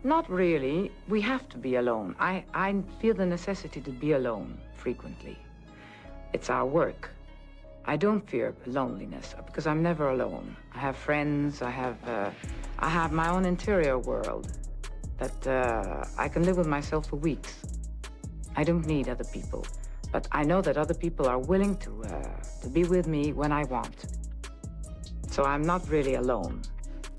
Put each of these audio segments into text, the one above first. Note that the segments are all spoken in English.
Not really. We have to be alone. I feel the necessity to be alone frequently. It's our work. I don't fear loneliness because I'm never alone. I have friends, I have my own interior world that I can live with myself for weeks. I don't need other people, but I know that other people are willing to be with me when I want. So I'm not really alone.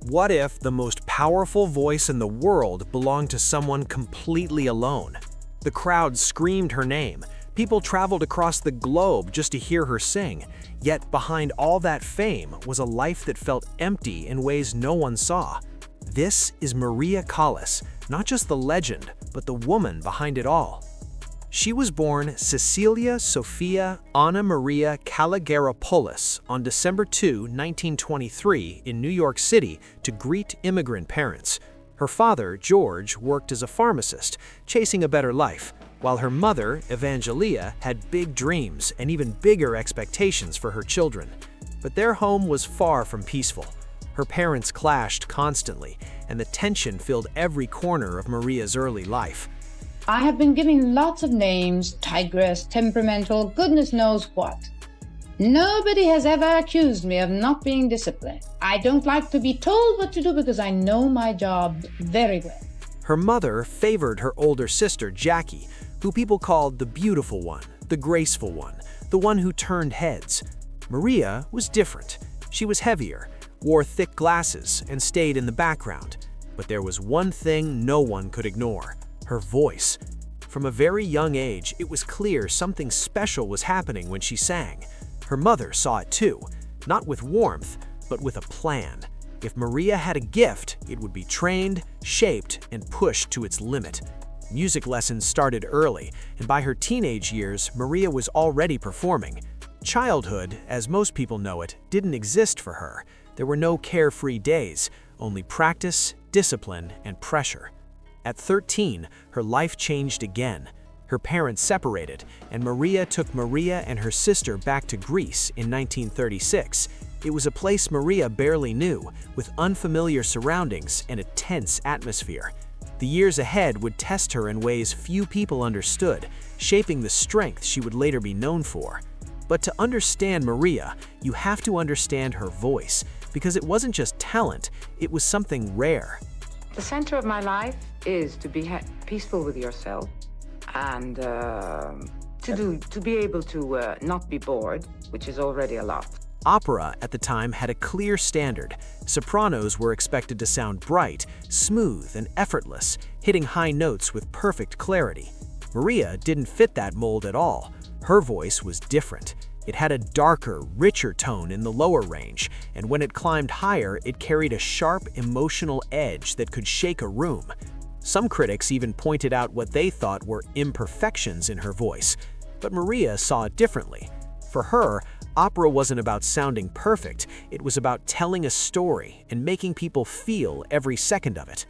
What if the most powerful voice in the world belonged to someone completely alone? The crowd screamed her name. People traveled across the globe just to hear her sing. Yet behind all that fame was a life that felt empty in ways no one saw. This is Maria Callas, not just the legend, but the woman behind it all. She was born Cecilia Sofia Anna Maria Callas on December 2, 1923 in New York City to Greek immigrant parents. Her father, George, worked as a pharmacist, chasing a better life, while her mother, Evangelia, had big dreams and even bigger expectations for her children. But their home was far from peaceful. Her parents clashed constantly, and the tension filled every corner of Maria's early life. I have been given lots of names, tigress, temperamental, goodness knows what. Nobody has ever accused me of not being disciplined. I don't like to be told what to do because I know my job very well. Her mother favored her older sister, Jackie, who people called the beautiful one, the graceful one, the one who turned heads. Maria was different. She was heavier, wore thick glasses, and stayed in the background. But there was one thing no one could ignore: her voice. From a very young age, it was clear something special was happening when she sang. Her mother saw it too, not with warmth, but with a plan. If Maria had a gift, it would be trained, shaped, and pushed to its limit. Music lessons started early, and by her teenage years, Maria was already performing. Childhood, as most people know it, didn't exist for her. There were no carefree days, only practice, discipline, and pressure. At 13, her life changed again. Her parents separated, and Maria took Maria and her sister back to Greece in 1936. It was a place Maria barely knew, with unfamiliar surroundings and a tense atmosphere. The years ahead would test her in ways few people understood, shaping the strength she would later be known for. But to understand Maria, you have to understand her voice, because it wasn't just talent, it was something rare. The center of my life is to be peaceful with yourself and to be able to not be bored, which is already a lot. Opera at the time had a clear standard. Sopranos were expected to sound bright, smooth, and effortless, hitting high notes with perfect clarity. Maria didn't fit that mold at all. Her voice was different. It had a darker, richer tone in the lower range, and when it climbed higher, it carried a sharp, emotional edge that could shake a room. Some critics even pointed out what they thought were imperfections in her voice, but Maria saw it differently. For her, opera wasn't about sounding perfect, it was about telling a story and making people feel every second of it.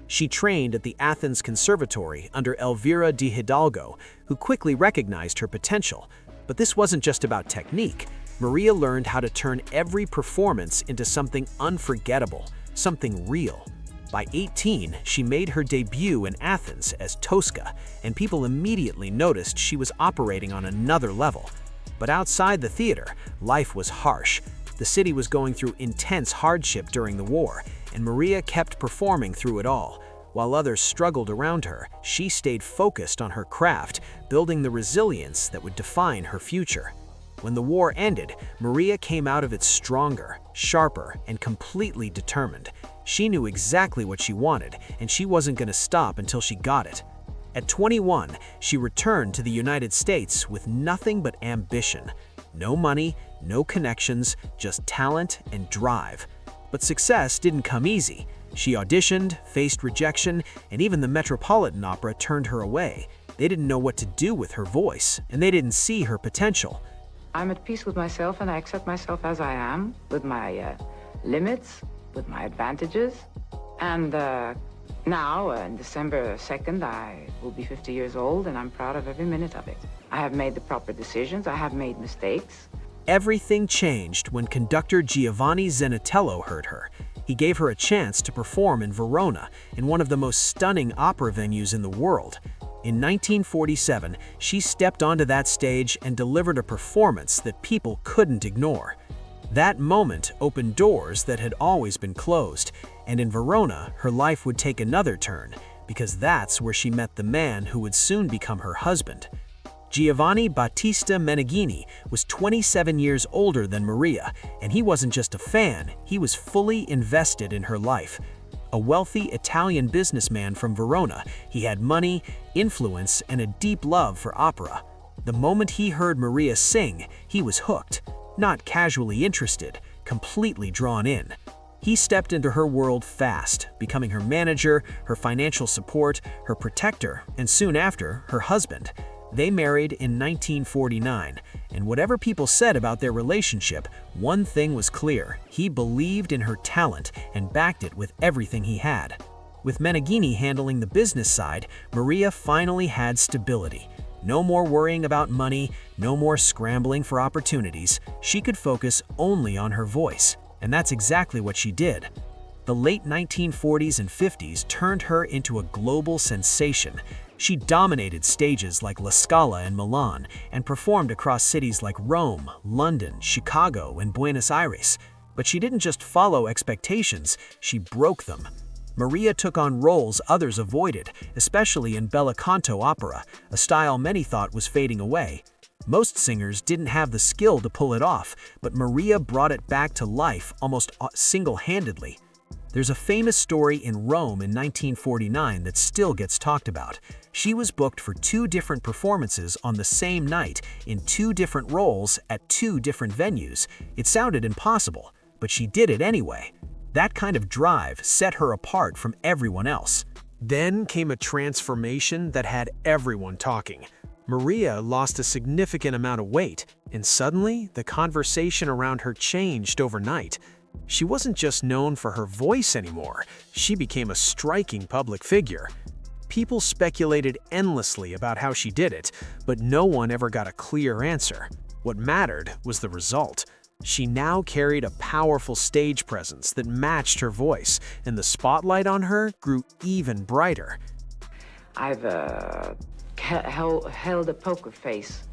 She trained at the Athens Conservatory under Elvira di Hidalgo, who quickly recognized her potential. But this wasn't just about technique. Maria learned how to turn every performance into something unforgettable, something real. By 18, she made her debut in Athens as Tosca, and people immediately noticed she was operating on another level. But outside the theater, life was harsh. The city was going through intense hardship during the war, and Maria kept performing through it all. While others struggled around her, she stayed focused on her craft, building the resilience that would define her future. When the war ended, Maria came out of it stronger, sharper, and completely determined. She knew exactly what she wanted, and she wasn't going to stop until she got it. At 21, she returned to the United States with nothing but ambition. No money, no connections, just talent and drive. But success didn't come easy. She auditioned, faced rejection, and even the Metropolitan Opera turned her away. They didn't know what to do with her voice, and they didn't see her potential. I'm at peace with myself, and I accept myself as I am, with my limits, with my advantages. And now, on December 2nd, I will be 50 years old, and I'm proud of every minute of it. I have made the proper decisions. I have made mistakes. Everything changed when conductor Giovanni Zenatello heard her. He gave her a chance to perform in Verona, in one of the most stunning opera venues in the world. In 1947, she stepped onto that stage and delivered a performance that people couldn't ignore. That moment opened doors that had always been closed, and in Verona, her life would take another turn, because that's where she met the man who would soon become her husband. Giovanni Battista Meneghini was 27 years older than Maria, and he wasn't just a fan, he was fully invested in her life. A wealthy Italian businessman from Verona, he had money, influence, and a deep love for opera. The moment he heard Maria sing, he was hooked, not casually interested, completely drawn in. He stepped into her world fast, becoming her manager, her financial support, her protector, and soon after, her husband. They married in 1949, and whatever people said about their relationship, one thing was clear: he believed in her talent and backed it with everything he had. With Meneghini handling the business side, Maria finally had stability. No more worrying about money, no more scrambling for opportunities. She could focus only on her voice, and that's exactly what she did. The late 1940s and 50s turned her into a global sensation. She dominated stages like La Scala in Milan and performed across cities like Rome, London, Chicago, and Buenos Aires. But she didn't just follow expectations, she broke them. Maria took on roles others avoided, especially in bel canto opera, a style many thought was fading away. Most singers didn't have the skill to pull it off, but Maria brought it back to life almost single-handedly. There's a famous story in Rome in 1949 that still gets talked about. She was booked for 2 different performances on the same night in 2 different roles at 2 different venues. It sounded impossible, but she did it anyway. That kind of drive set her apart from everyone else. Then came a transformation that had everyone talking. Maria lost a significant amount of weight, and suddenly the conversation around her changed overnight. She wasn't just known for her voice anymore, she became a striking public figure. People speculated endlessly about how she did it, but no one ever got a clear answer. What mattered was the result. She now carried a powerful stage presence that matched her voice, and the spotlight on her grew even brighter. I've held a poker face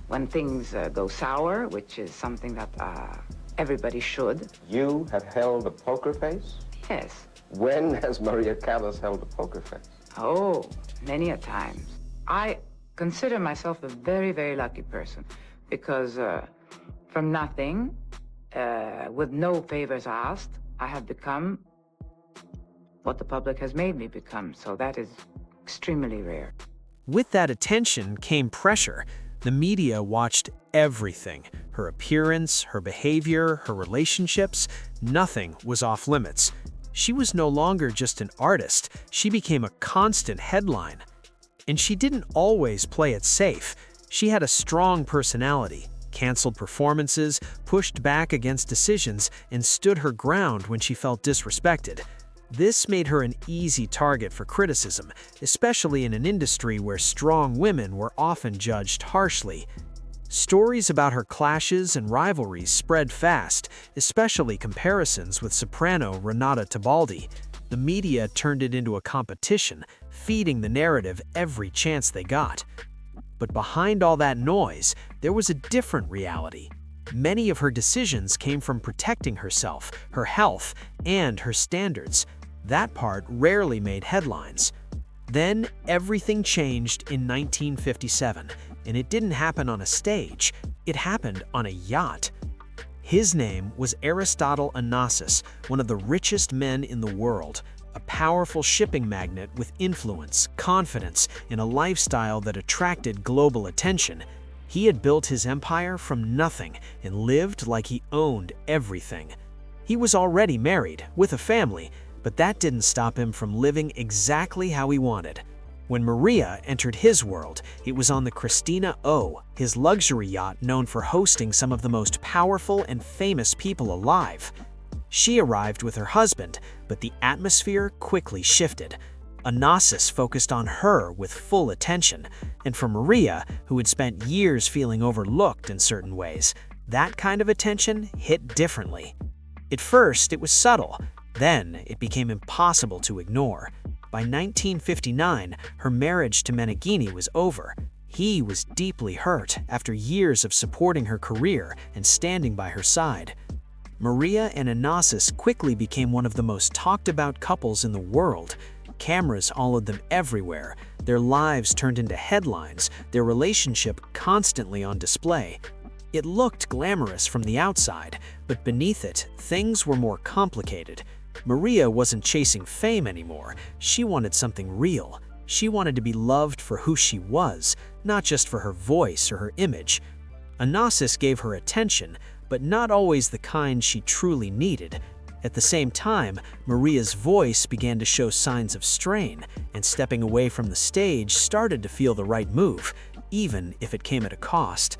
when things go sour, which is something that everybody should. You have held a poker face? Yes. When has Maria Callas held a poker face? Oh, many a times. I consider myself a very, very lucky person because from nothing, with no favors asked, I have become what the public has made me become. So that is extremely rare. With that attention came pressure. The media watched everything. Her appearance, her behavior, her relationships, nothing was off limits. She was no longer just an artist, she became a constant headline. And she didn't always play it safe. She had a strong personality, canceled performances, pushed back against decisions, and stood her ground when she felt disrespected. This made her an easy target for criticism, especially in an industry where strong women were often judged harshly. Stories about her clashes and rivalries spread fast, especially comparisons with soprano Renata Tebaldi. The media turned it into a competition, feeding the narrative every chance they got. But behind all that noise, there was a different reality. Many of her decisions came from protecting herself, her health, and her standards. That part rarely made headlines. Then everything changed in 1957, and it didn't happen on a stage, it happened on a yacht. His name was Aristotle Onassis, one of the richest men in the world, a powerful shipping magnate with influence, confidence, and a lifestyle that attracted global attention. He had built his empire from nothing and lived like he owned everything. He was already married, with a family, but that didn't stop him from living exactly how he wanted. When Maria entered his world, it was on the Christina O, his luxury yacht known for hosting some of the most powerful and famous people alive. She arrived with her husband, but the atmosphere quickly shifted. Onassis focused on her with full attention, and for Maria, who had spent years feeling overlooked in certain ways, that kind of attention hit differently. At first, it was subtle. Then, it became impossible to ignore. By 1959, her marriage to Meneghini was over. He was deeply hurt after years of supporting her career and standing by her side. Maria and Onassis quickly became one of the most talked-about couples in the world. Cameras followed them everywhere. Their lives turned into headlines, their relationship constantly on display. It looked glamorous from the outside, but beneath it, things were more complicated. Maria wasn't chasing fame anymore. She wanted something real. She wanted to be loved for who she was, not just for her voice or her image. Onassis gave her attention, but not always the kind she truly needed. At the same time, Maria's voice began to show signs of strain, and stepping away from the stage started to feel the right move, even if it came at a cost.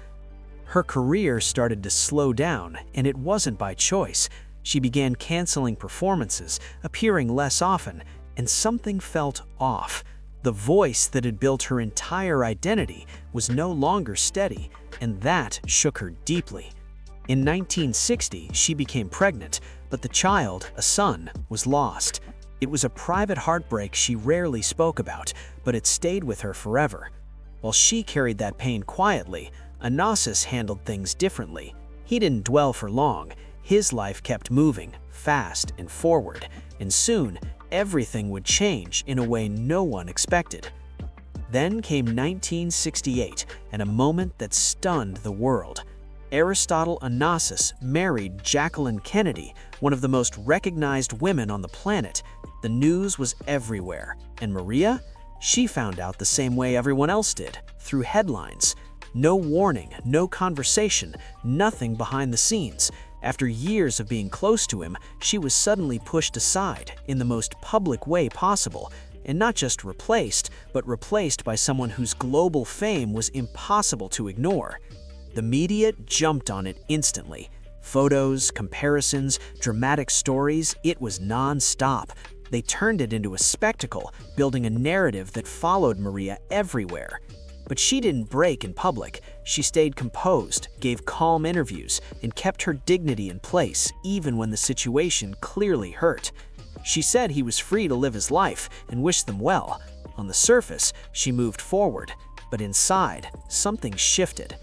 Her career started to slow down, and it wasn't by choice. She began canceling performances, appearing less often, and something felt off. The voice that had built her entire identity was no longer steady, and that shook her deeply. In 1960, she became pregnant, but the child, a son, was lost. It was a private heartbreak she rarely spoke about, but it stayed with her forever. While she carried that pain quietly, Onassis handled things differently. He didn't dwell for long. His life kept moving, fast and forward, and soon everything would change in a way no one expected. Then came 1968, and a moment that stunned the world. Aristotle Onassis married Jacqueline Kennedy, one of the most recognized women on the planet. The news was everywhere. And Maria? She found out the same way everyone else did, through headlines. No warning, no conversation, nothing behind the scenes. After years of being close to him, she was suddenly pushed aside in the most public way possible, and not just replaced, but replaced by someone whose global fame was impossible to ignore. The media jumped on it instantly. Photos, comparisons, dramatic stories, it was non-stop. They turned it into a spectacle, building a narrative that followed Maria everywhere. But she didn't break in public. She stayed composed, gave calm interviews, and kept her dignity in place even when the situation clearly hurt. She said he was free to live his life and wished them well. On the surface, she moved forward, but inside, something shifted.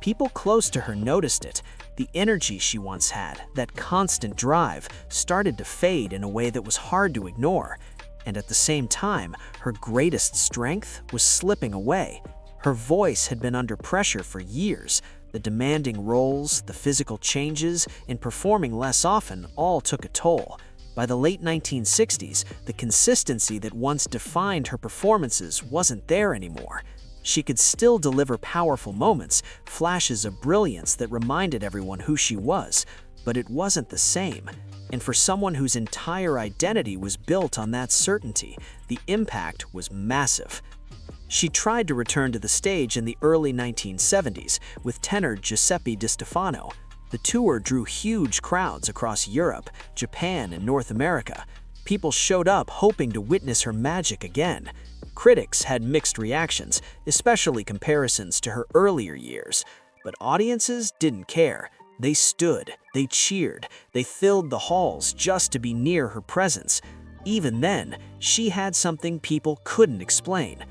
People close to her noticed it. The energy she once had, that constant drive, started to fade in a way that was hard to ignore. And at the same time, her greatest strength was slipping away. Her voice had been under pressure for years. The demanding roles, the physical changes, and performing less often all took a toll. By the late 1960s, the consistency that once defined her performances wasn't there anymore. She could still deliver powerful moments, flashes of brilliance that reminded everyone who she was, but it wasn't the same. And for someone whose entire identity was built on that certainty, the impact was massive. She tried to return to the stage in the early 1970s with tenor Giuseppe Di Stefano. The tour drew huge crowds across Europe, Japan, and North America. People showed up hoping to witness her magic again. Critics had mixed reactions, especially comparisons to her earlier years. But audiences didn't care. They stood, they cheered, they filled the halls just to be near her presence. Even then, she had something people couldn't explain.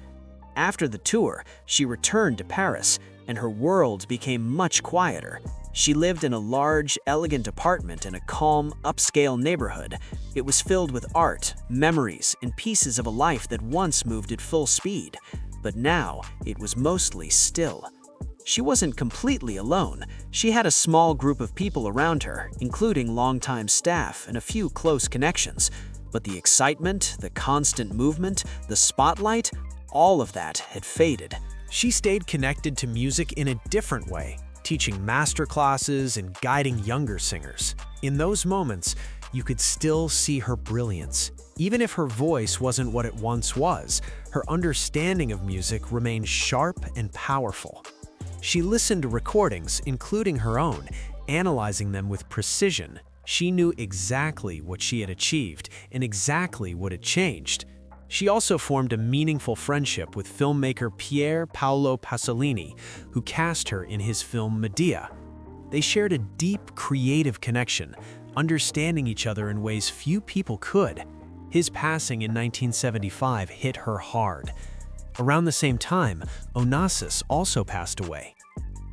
After the tour, she returned to Paris, and her world became much quieter. She lived in a large, elegant apartment in a calm, upscale neighborhood. It was filled with art, memories, and pieces of a life that once moved at full speed. But now, it was mostly still. She wasn't completely alone. She had a small group of people around her, including longtime staff and a few close connections. But the excitement, the constant movement, the spotlight, all of that had faded. She stayed connected to music in a different way, teaching masterclasses and guiding younger singers. In those moments, you could still see her brilliance. Even if her voice wasn't what it once was, her understanding of music remained sharp and powerful. She listened to recordings, including her own, analyzing them with precision. She knew exactly what she had achieved and exactly what had changed. She also formed a meaningful friendship with filmmaker Pier Paolo Pasolini, who cast her in his film Medea. They shared a deep creative connection, understanding each other in ways few people could. His passing in 1975 hit her hard. Around the same time, Onassis also passed away.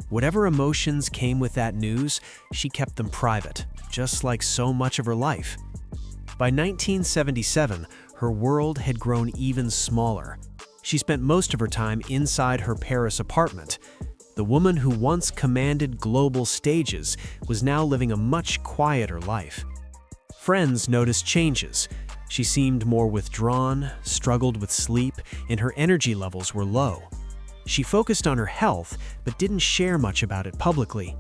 Whatever emotions came with that news, she kept them private, just like so much of her life. By 1977, her world had grown even smaller. She spent most of her time inside her Paris apartment. The woman who once commanded global stages was now living a much quieter life. Friends noticed changes. She seemed more withdrawn, struggled with sleep, and her energy levels were low. She focused on her health, but didn't share much about it publicly.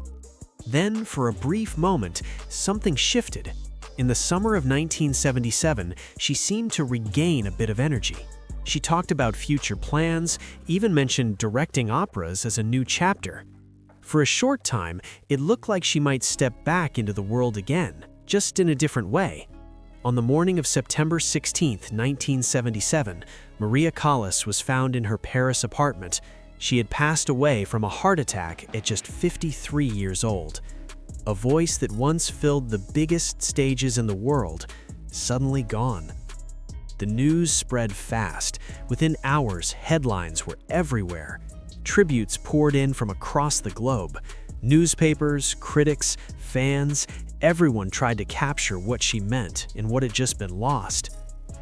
Then, for a brief moment, something shifted. In the summer of 1977, she seemed to regain a bit of energy. She talked about future plans, even mentioned directing operas as a new chapter. For a short time, it looked like she might step back into the world again, just in a different way. On the morning of September 16, 1977, Maria Callas was found in her Paris apartment. She had passed away from a heart attack at just 53 years old. A voice that once filled the biggest stages in the world, suddenly gone. The news spread fast. Within hours, headlines were everywhere. Tributes poured in from across the globe. Newspapers, critics, fans, everyone tried to capture what she meant and what had just been lost.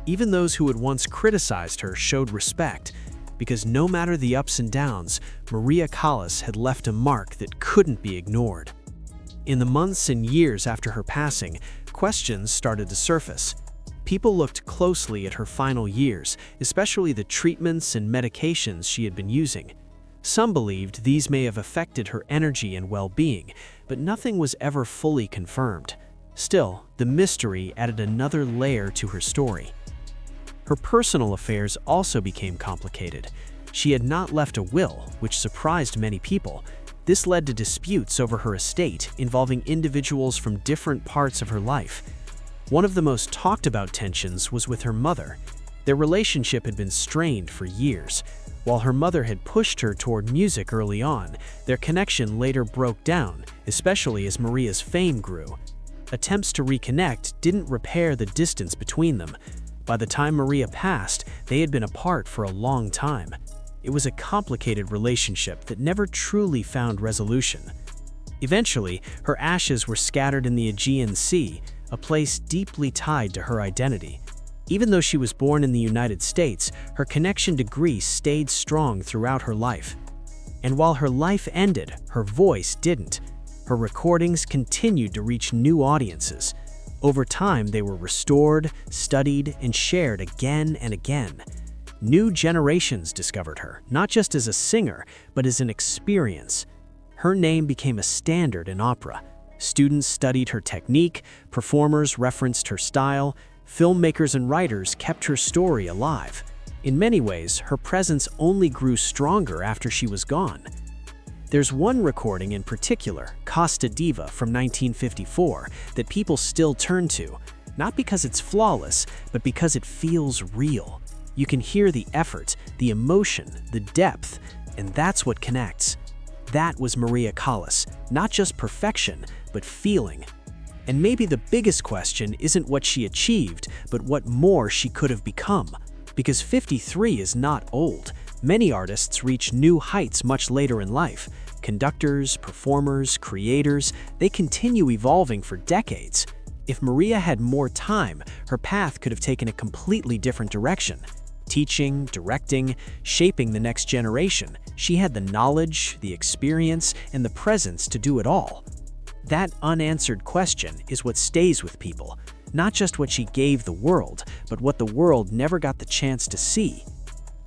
Even those who had once criticized her showed respect, because no matter the ups and downs, Maria Callas had left a mark that couldn't be ignored. In the months and years after her passing, questions started to surface. People looked closely at her final years, especially the treatments and medications she had been using. Some believed these may have affected her energy and well-being, but nothing was ever fully confirmed. Still, the mystery added another layer to her story. Her personal affairs also became complicated. She had not left a will, which surprised many people. This led to disputes over her estate involving individuals from different parts of her life. One of the most talked about tensions was with her mother. Their relationship had been strained for years. While her mother had pushed her toward music early on, their connection later broke down, especially as Maria's fame grew. Attempts to reconnect didn't repair the distance between them. By the time Maria passed, they had been apart for a long time. It was a complicated relationship that never truly found resolution. Eventually, her ashes were scattered in the Aegean Sea, a place deeply tied to her identity. Even though she was born in the United States, her connection to Greece stayed strong throughout her life. And while her life ended, her voice didn't. Her recordings continued to reach new audiences. Over time, they were restored, studied, and shared again and again. New generations discovered her, not just as a singer, but as an experience. Her name became a standard in opera. Students studied her technique, performers referenced her style, filmmakers and writers kept her story alive. In many ways, her presence only grew stronger after she was gone. There's one recording in particular, Costa Diva from 1954, that people still turn to, not because it's flawless, but because it feels real. You can hear the effort, the emotion, the depth, and that's what connects. That was Maria Callas, not just perfection, but feeling. And maybe the biggest question isn't what she achieved, but what more she could have become. Because 53 is not old. Many artists reach new heights much later in life. Conductors, performers, creators, they continue evolving for decades. If Maria had more time, her path could have taken a completely different direction. Teaching, directing, shaping the next generation, she had the knowledge, the experience, and the presence to do it all. That unanswered question is what stays with people, not just what she gave the world, but what the world never got the chance to see.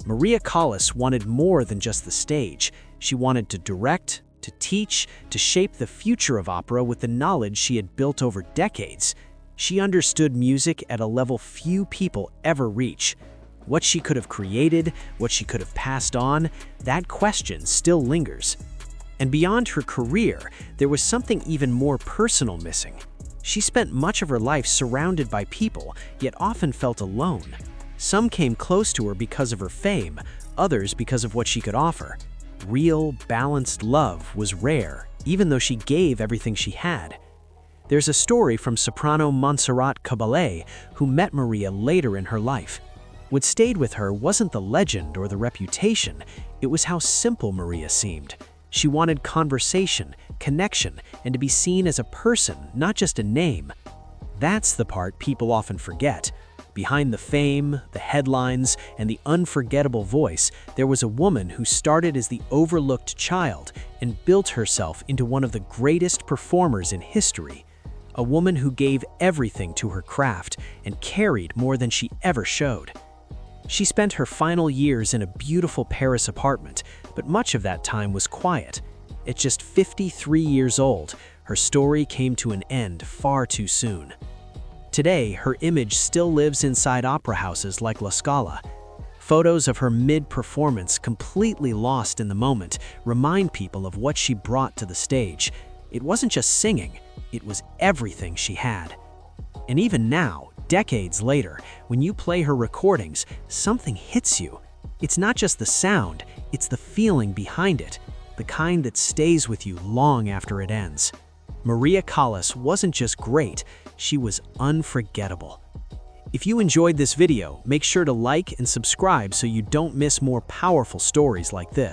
Maria Callas wanted more than just the stage. She wanted to direct, to teach, to shape the future of opera with the knowledge she had built over decades. She understood music at a level few people ever reach. What she could have created, what she could have passed on, that question still lingers. And beyond her career, there was something even more personal missing. She spent much of her life surrounded by people, yet often felt alone. Some came close to her because of her fame, others because of what she could offer. Real, balanced love was rare, even though she gave everything she had. There's a story from soprano Montserrat Caballé, who met Maria later in her life. What stayed with her wasn't the legend or the reputation, it was how simple Maria seemed. She wanted conversation, connection, and to be seen as a person, not just a name. That's the part people often forget. Behind the fame, the headlines, and the unforgettable voice, there was a woman who started as the overlooked child and built herself into one of the greatest performers in history. A woman who gave everything to her craft and carried more than she ever showed. She spent her final years in a beautiful Paris apartment, but much of that time was quiet. At just 53 years old, her story came to an end far too soon. Today, her image still lives inside opera houses like La Scala. Photos of her mid-performance, completely lost in the moment, remind people of what she brought to the stage. It wasn't just singing, it was everything she had. And even now, decades later, when you play her recordings, something hits you. It's not just the sound, it's the feeling behind it, the kind that stays with you long after it ends. Maria Callas wasn't just great, she was unforgettable. If you enjoyed this video, make sure to like and subscribe so you don't miss more powerful stories like this.